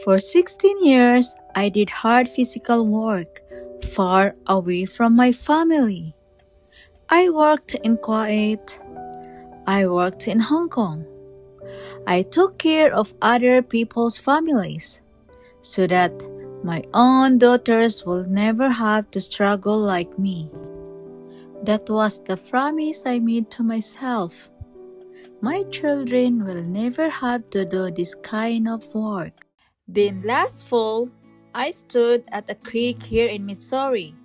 For 16 years, I did hard physical work, far away from my family. I worked in Kuwait. I worked in Hong Kong. I took care of other people's families so that my own daughters will never have to struggle like me. That was the promise I made to myself. My children will never have to do this kind of work. Then last fall, I stood at a creek here in Missouri,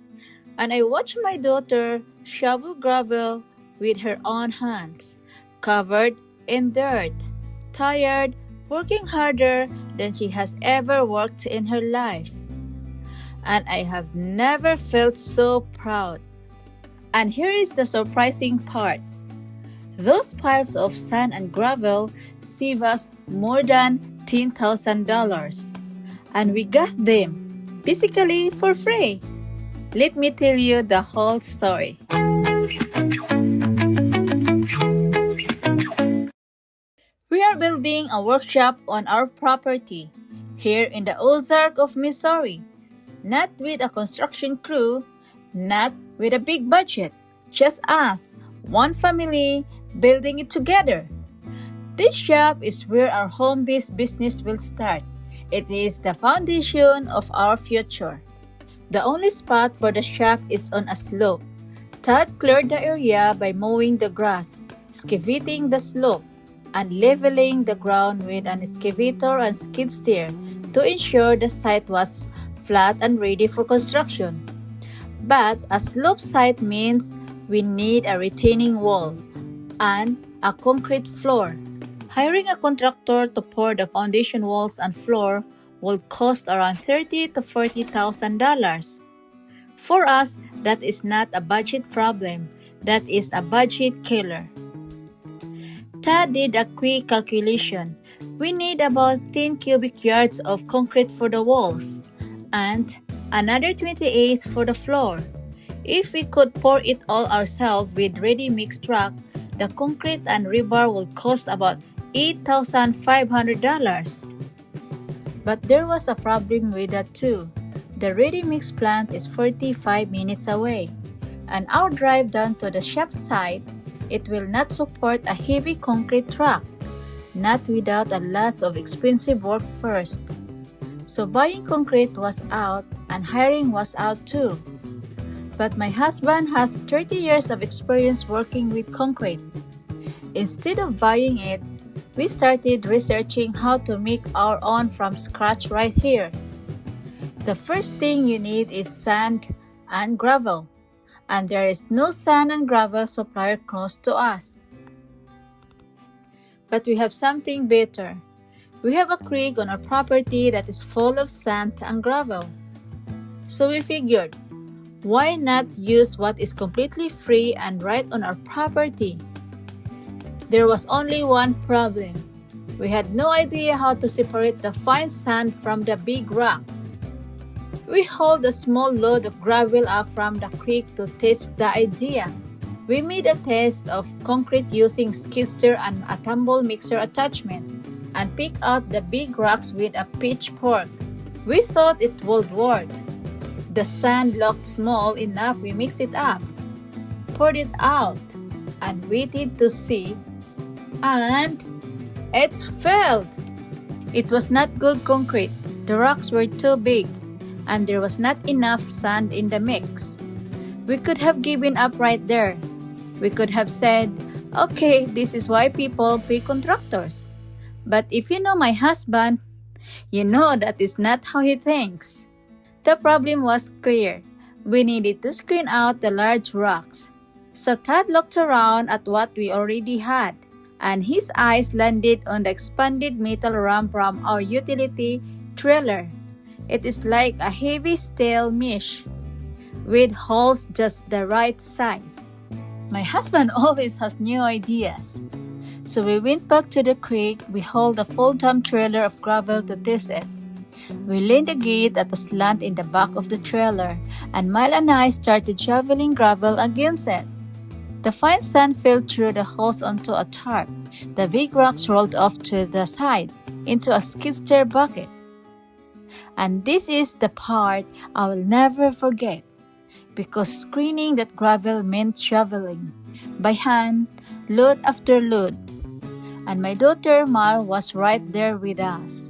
and I watched my daughter shovel gravel with her own hands, covered in dirt, tired, working harder than she has ever worked in her life. And I have never felt so proud. And here is the surprising part. Those piles of sand and gravel save us more than $10,000. And we got them, basically for free. Let me tell you the whole story. We are building a workshop on our property, here in the Ozarks of Missouri. Not with a construction crew, not with a big budget, just us, one family, building it together. This shop is where our home-based business will start. It is the foundation of our future. The only spot for the shop is on a slope. Todd cleared the area by mowing the grass, excavating the slope, and leveling the ground with an excavator and skid steer to ensure the site was flat and ready for construction. But a slope site means we need a retaining wall and a concrete floor. Hiring a contractor to pour the foundation walls and floor will cost around $30,000 to $40,000. For us, that is not a budget problem. That is a budget killer. Todd did a quick calculation. We need about 10 cubic yards of concrete for the walls and another 28 for the floor. If we could pour it all ourselves with ready-mix truck, the concrete and rebar will cost about $8,500. But there was a problem with that too. The ready-mix plant is 45 minutes away, and our drive down to the shop site, it will not support a heavy concrete truck, not without a lot of expensive work first. So buying concrete was out and hiring was out too. But my husband has 30 years of experience working with concrete. Instead of buying it, we started researching how to make our own from scratch right here. The first thing you need is sand and gravel, and there is no sand and gravel supplier close to us. But we have something better. We have a creek on our property that is full of sand and gravel. So we figured, why not use what is completely free and right on our property? There was only one problem. We had no idea how to separate the fine sand from the big rocks. We hauled a small load of gravel up from the creek to test the idea. We made a test of concrete using skid steer and a tumble mixer attachment and picked out the big rocks with a pitchfork. We thought it would work. The sand looked small enough. We mixed it up, poured it out, and waited to see. And it's failed. It was not good concrete. The rocks were too big, and there was not enough sand in the mix. We could have given up right there. We could have said, okay, this is why people pay contractors. But if you know my husband, you know that is not how he thinks. The problem was clear. We needed to screen out the large rocks. So Todd looked around at what we already had, and his eyes landed on the expanded metal ramp from our utility trailer. It is like a heavy steel mesh with holes just the right size. My husband always has new ideas. So we went back to the creek. We hauled a full dump trailer of gravel to test it. We laid the gate at a slant in the back of the trailer, and Mile and I started shoveling gravel against it. The fine sand fell through the holes onto a tarp. The big rocks rolled off to the side into a skid steer bucket. And this is the part I will never forget, because screening that gravel meant shoveling by hand, load after load, and my daughter Mal was right there with us.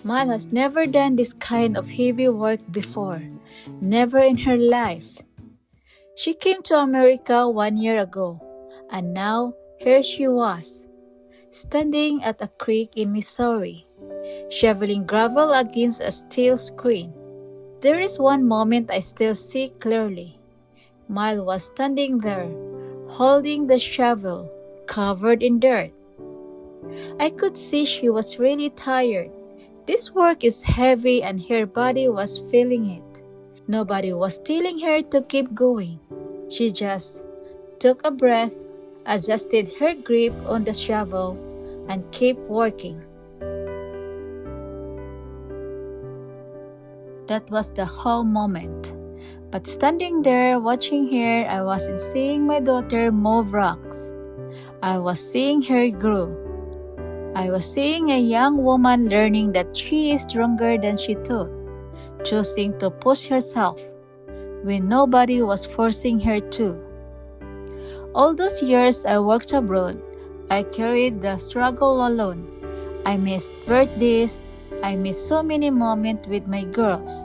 Mal has never done this kind of heavy work before, never in her life. She came to America 1 year ago, and now here she was, standing at a creek in Missouri, shoveling gravel against a steel screen. There is one moment I still see clearly. Mal was standing there, holding the shovel, covered in dirt. I could see she was really tired. This work is heavy and her body was feeling it. Nobody was telling her to keep going. She just took a breath, adjusted her grip on the shovel, and kept working. That was the whole moment. But standing there watching her, I wasn't seeing my daughter move rocks. I was seeing her grow. I was seeing a young woman learning that she is stronger than she thought, choosing to push herself when nobody was forcing her to. All those years I worked abroad, I carried the struggle alone. I missed birthdays. I missed so many moments with my girls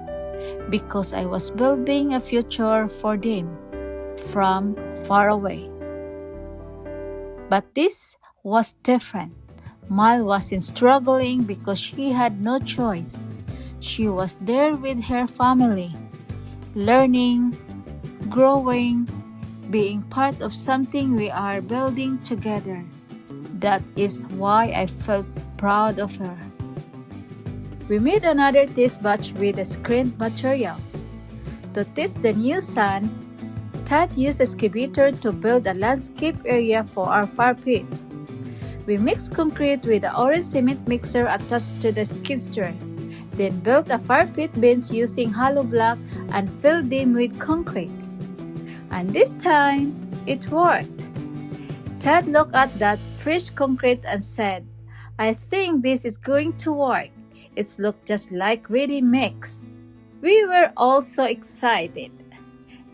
because I was building a future for them from far away. But this was different. Mal wasn't struggling because she had no choice. She was there with her family, learning, growing, being part of something we are building together. That is why I felt proud of her. We made another test batch with the screened material. To test the new sand, Todd used a excavator to build a landscape area for our fire pit. We mixed concrete with the orange cement mixer attached to the skid steer, then built a fire pit bins using hollow block and filled them with concrete. And this time, it worked. Todd looked at that fresh concrete and said, "I think this is going to work. It looked just like ready mix." We were all so excited.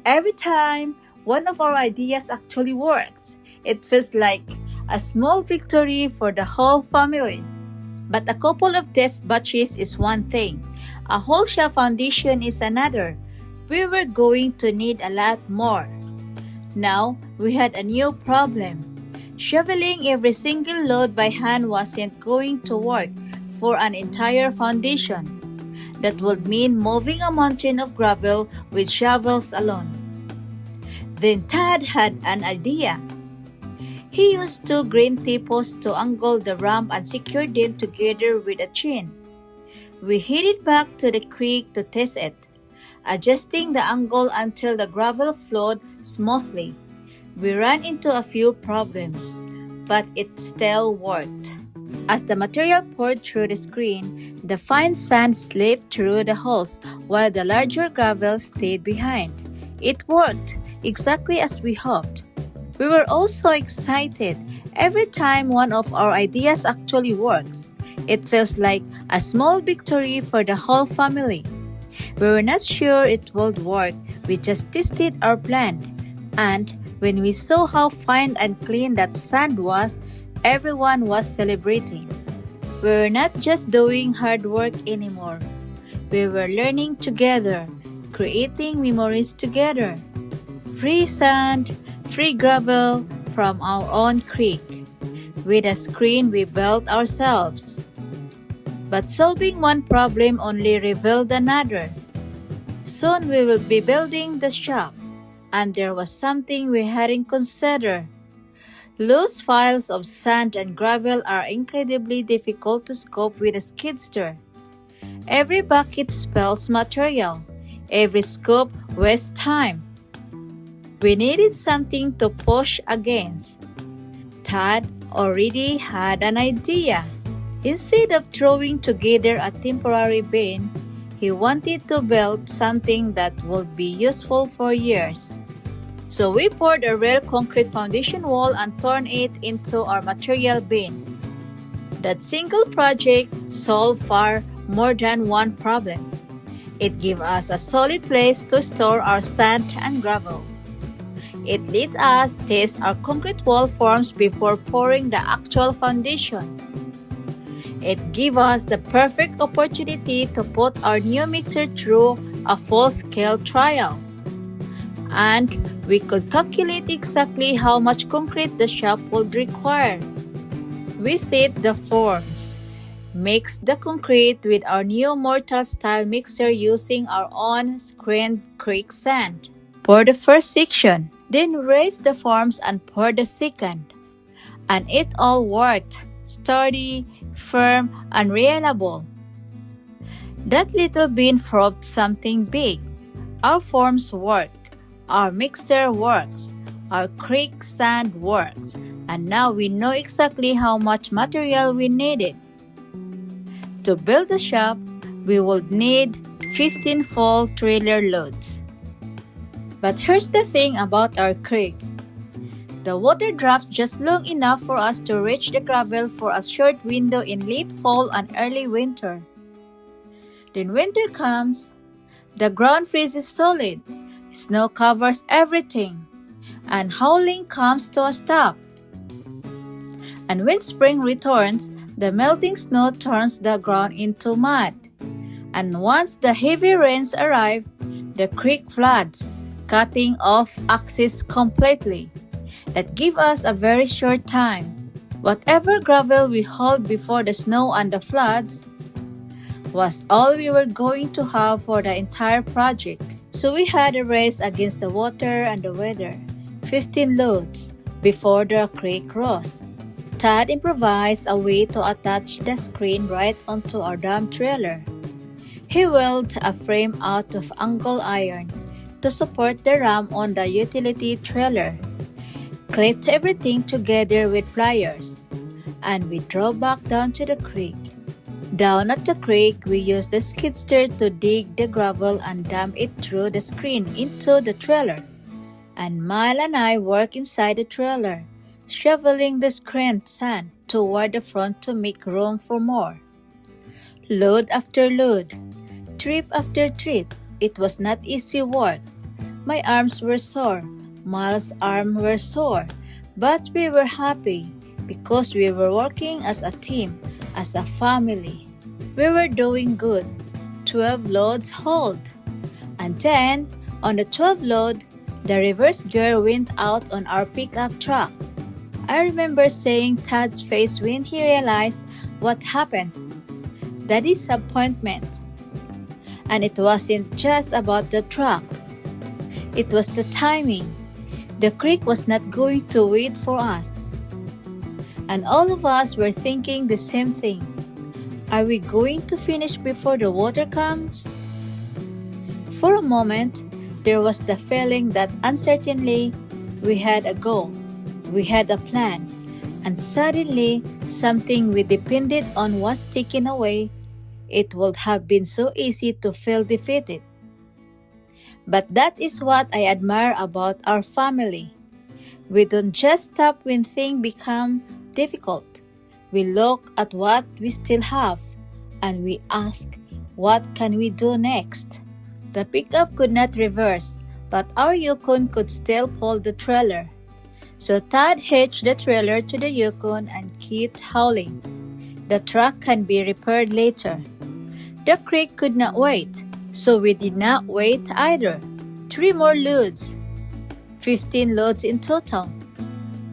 Every time one of our ideas actually works, it feels like a small victory for the whole family. But a couple of test batches is one thing. A whole shell foundation is another. We were going to need a lot more. Now, we had a new problem. Shoveling every single load by hand wasn't going to work for an entire foundation. That would mean moving a mountain of gravel with shovels alone. Then Todd had an idea. He used two green T-posts to angle the ramp and secure them together with a chain. We headed back to the creek to test it, adjusting the angle until the gravel flowed smoothly. We ran into a few problems, but it still worked. As the material poured through the screen, the fine sand slipped through the holes while the larger gravel stayed behind. It worked exactly as we hoped. We were all so excited. Every time one of our ideas actually works, it feels like a small victory for the whole family. We were not sure it would work. We just tested our plan. And when we saw how fine and clean that sand was, everyone was celebrating. We were not just doing hard work anymore. We were learning together, creating memories together. Free sand, free gravel from our own creek, with a screen we built ourselves. But solving one problem only revealed another. Soon we will be building the shop, and there was something we hadn't considered. Loose piles of sand and gravel are incredibly difficult to scoop with a skid steer. Every bucket spills material. Every scoop wastes time. We needed something to push against. Todd already had an idea. Instead of throwing together a temporary bin, he wanted to build something that would be useful for years. So we poured a real concrete foundation wall and turned it into our material bin. That single project solved far more than one problem. It gives us a solid place to store our sand and gravel. It lets us test our concrete wall forms before pouring the actual foundation. It gives us the perfect opportunity to put our new mixer through a full-scale trial. And we could calculate exactly how much concrete the shop would require. We set the forms, mix the concrete with our new mortar-style mixer using our own screened creek sand. Pour the first section, then raise the forms and pour the second. And it all worked, sturdy, firm, and reliable. That little bin proved something big. Our forms work, our mixer works, our creek sand works, and now we know exactly how much material we needed. To build the shop, we would need 15 full trailer loads. But here's the thing about our creek. The water drops just long enough for us to reach the gravel for a short window in late fall and early winter. Then winter comes, the ground freezes solid, snow covers everything, and hauling comes to a stop. And when spring returns, the melting snow turns the ground into mud. And once the heavy rains arrive, the creek floods, cutting off access completely. That gives us a very short time. Whatever gravel we hauled before the snow and the floods was all we were going to have for the entire project. So we had a race against the water and the weather, 15 loads before the creek rose. Todd improvised a way to attach the screen right onto our dump trailer. He welded a frame out of angle iron to support the ram on the utility trailer, clipped everything together with pliers, and we drove back down to the creek. Down at the creek, we used the skid steer to dig the gravel and dump it through the screen into the trailer. And Mile and I worked inside the trailer, shoveling the screened sand toward the front to make room for more. Load after load, trip after trip, it was not easy work. My arms were sore, Miles' arms were sore, but we were happy because we were working as a team, as a family. We were doing good. 12 loads hauled. And then, on the 12th load, the reverse gear went out on our pickup truck. I remember seeing Todd's face when he realized what happened. The disappointment. And it wasn't just about the truck. It was the timing. The creek was not going to wait for us. And all of us were thinking the same thing. Are we going to finish before the water comes? For a moment, there was the feeling that uncertainly we had a goal, we had a plan, and suddenly something we depended on was taken away. It would have been so easy to feel defeated. But that is what I admire about our family. We don't just stop when things become difficult. We look at what we still have and we ask, what can we do next? The pickup could not reverse, but our Yukon could still pull the trailer. So Todd hitched the trailer to the Yukon and kept hauling. The truck can be repaired later. The creek could not wait, so we did not wait either. 3 more loads, 15 loads in total.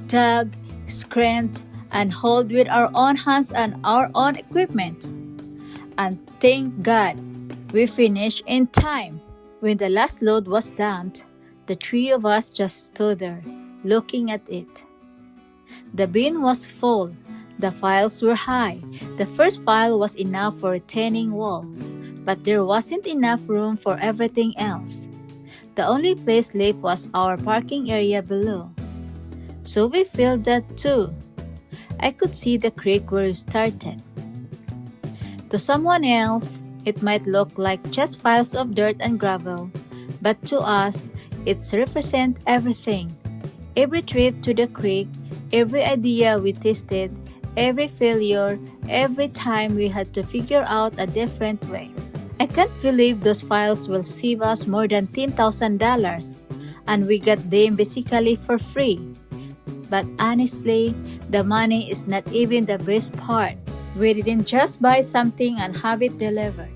Dug, screened, and hauled with our own hands and our own equipment. And thank God, we finished in time. When the last load was dumped, the 3 of us just stood there, looking at it. The bin was full. The files were high. The first file was enough for a retaining wall, but there wasn't enough room for everything else. The only place left was our parking area below. So we filled that too. I could see the creek where we started. To someone else, it might look like just piles of dirt and gravel, but to us, it represents everything. Every trip to the creek, every idea we tested, every failure, every time we had to figure out a different way. I can't believe those files will save us more than $10,000 and we got them basically for free. But honestly, the money is not even the best part. We didn't just buy something and have it delivered.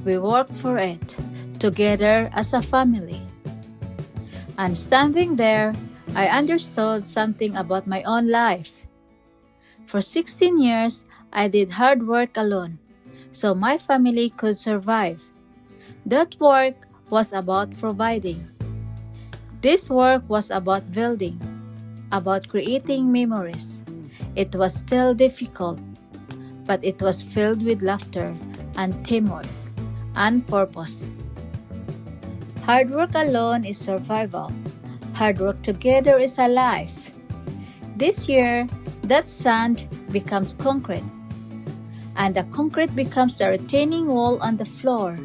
We worked for it, together as a family. And standing there, I understood something about my own life. For 16 years, I did hard work alone, so my family could survive. That work was about providing. This work was about building, about creating memories. It was still difficult, but it was filled with laughter and teamwork and purpose. Hard work alone is survival. Hard work together is a life. This year, that sand becomes concrete, and the concrete becomes the retaining wall on the floor,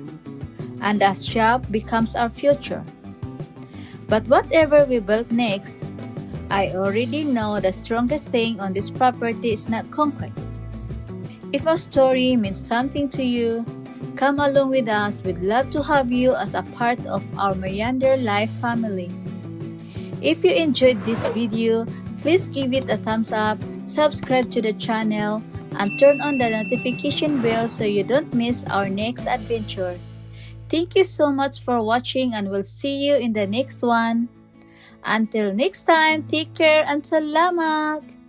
and the shop becomes our future. But whatever we build next, I already know the strongest thing on this property is not concrete. If our story means something to you, come along with us. We'd love to have you as a part of our Meander Life family. If you enjoyed this video, please give it a thumbs up, subscribe to the channel, and turn on the notification bell so you don't miss our next adventure. Thank you so much for watching and we'll see you in the next one. Until next time, take care and salamat!